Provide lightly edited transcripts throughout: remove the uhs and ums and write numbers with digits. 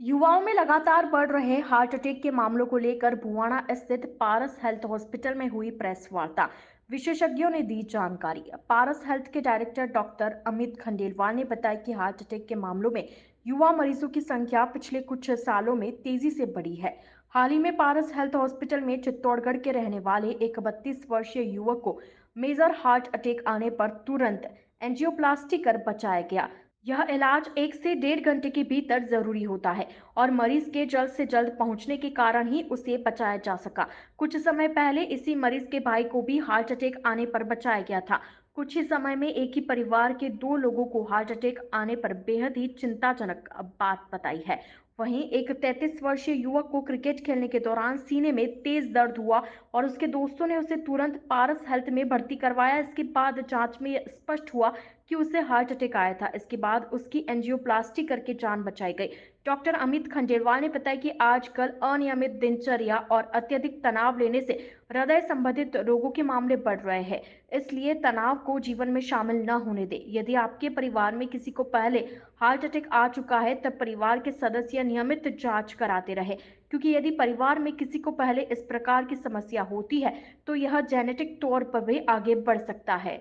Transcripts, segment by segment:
युवाओं में लगातार बढ़ रहे हार्ट अटैक के मामलों को लेकर भुवाणा स्थित पारस हेल्थ हॉस्पिटल में हुई प्रेस वार्ता। विशेषज्ञों ने दी जानकारी। पारस हेल्थ के डायरेक्टर डॉक्टर अमित खंडेलवाल ने बताया कि हार्ट अटैक के मामलों में युवा मरीजों की संख्या पिछले कुछ सालों में तेजी से बढ़ी है। हाल ही में पारस हेल्थ हॉस्पिटल में चित्तौड़गढ़ के रहने वाले एक 32 वर्षीय युवक को मेजर हार्ट अटैक आने पर तुरंत एंजियोप्लास्टी कर बचाया गया। यह इलाज 1 से 1.5 घंटे के भीतर जरूरी होता है और मरीज के जल्द से जल्द पहुंचने के कारण ही उसे बचाया जा सका। कुछ समय पहले इसी मरीज के भाई को भी हार्ट अटैक आने पर बचाया गया था। कुछ ही समय में एक ही परिवार के 2 लोगों को हार्ट अटैक आने पर बेहद ही चिंताजनक बात बताई है। वहीं एक 33 वर्षीय युवक को क्रिकेट खेलने के दौरान सीने में तेज दर्द हुआ और उसके दोस्तों ने उसे तुरंत पारस हेल्थ में भर्ती करवाया। इसके बाद जांच में स्पष्ट हुआ कि उसे हार्ट अटैक आया था। इसके बाद उसकी एंजियोप्लास्टी करके जान बचाई गई। डॉक्टर अमित खंडेलवाल ने बताया कि आजकल अनियमित दिनचर्या और अत्यधिक तनाव लेने से हृदय संबंधित रोगों के मामले बढ़ रहे हैं। इसलिए तनाव को जीवन में शामिल न होने दें। यदि आपके परिवार में किसी को पहले हार्ट अटैक आ चुका है, तब परिवार के सदस्य नियमित जांच कराते रहे, क्योंकि यदि परिवार में किसी को पहले इस प्रकार की समस्या होती है तो यह जेनेटिक तौर पर भी आगे बढ़ सकता है।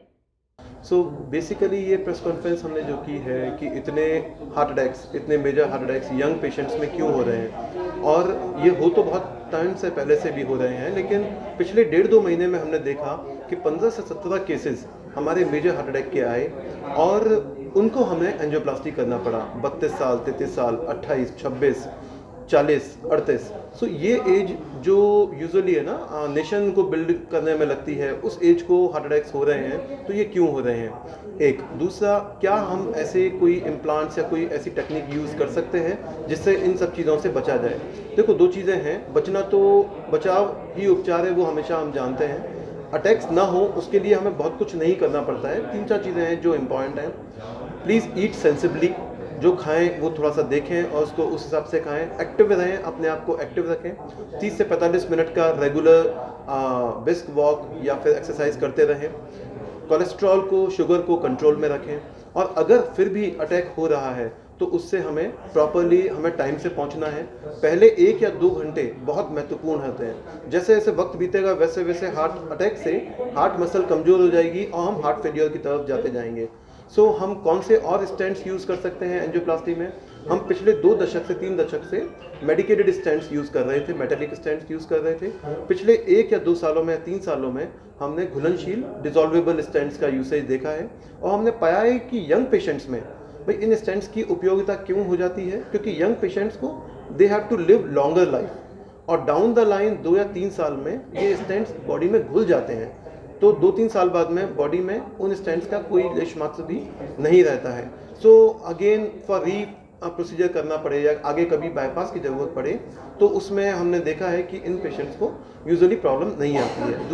बेसिकली ये प्रेस कॉन्फ्रेंस हमने जो की है कि इतने major heart attacks young patients में क्यों हो रहे हैं, और ये हो तो बहुत टाइम से पहले से भी हो रहे हैं, लेकिन पिछले 1.5-2 महीने में हमने देखा कि 15 से 17 केसेस हमारे मेजर हार्ट अटैक के आए और उनको हमें एंजियोप्लास्टी करना पड़ा। 32 साल, 33 साल, 28, 26, 40, 38। सो ये एज जो यूजुअली है ना नेशन को बिल्ड करने में लगती है, उस एज को हार्ट अटैक्स हो रहे हैं। तो ये क्यों हो रहे हैं? एक दूसरा, क्या हम ऐसे कोई इम्प्लांट्स या कोई ऐसी टेक्निक यूज़ कर सकते हैं जिससे इन सब चीज़ों से बचा जाए? देखो, दो चीज़ें हैं। बचना तो बचाव ही उपचार है, वो हमेशा हम जानते हैं। अटैक्स ना हो उसके लिए हमें बहुत कुछ नहीं करना पड़ता है। 3-4 चीज़ें हैं जो इम्पॉर्टेंट हैं। Please eat sensibly. जो खाएं वो थोड़ा सा देखें और उसको उस हिसाब से खाएं। एक्टिव रहें, अपने आप को एक्टिव रखें। 30 से 45 मिनट का रेगुलर बिस्क वॉक या फिर एक्सरसाइज करते रहें। कोलेस्ट्रॉल को, शुगर को कंट्रोल में रखें। और अगर फिर भी अटैक हो रहा है तो उससे हमें प्रॉपरली टाइम से पहुंचना है। पहले 1 या 2 घंटे बहुत महत्वपूर्ण होते हैं। जैसे जैसे वक्त बीतेगा वैसे वैसे हार्ट अटैक से हार्ट मसल कमज़ोर हो जाएगी और हम हार्ट फेलियर की तरफ जाते जाएंगे। हम कौन से और स्टेंट्स यूज़ कर सकते हैं एंजियोप्लास्टी में? हम पिछले 2 दशक से 3 दशक से मेडिकेटेड स्टेंट्स यूज़ कर रहे थे, मेटालिक स्टेंट्स यूज़ कर रहे थे। पिछले 1 या 2 सालों में, 3 सालों में हमने घुलनशील डिसॉल्वेबल स्टेंट्स का यूसेज देखा है और हमने पाया है कि यंग पेशेंट्स में भाई इन स्टेंट्स की उपयोगिता क्यों हो जाती है? क्योंकि यंग पेशेंट्स को they have to live longer life, और डाउन द लाइन 2 या 3 साल में ये स्टेंट्स बॉडी में घुल जाते हैं। तो 2-3 साल बाद में बॉडी में उन स्टेंट्स का कोई लेश मात्र भी नहीं रहता है। अगेन फॉर री प्रोसीजर करना पड़े या आगे कभी बाईपास की ज़रूरत पड़े तो उसमें हमने देखा है कि इन पेशेंट्स को यूजुअली प्रॉब्लम नहीं आती है।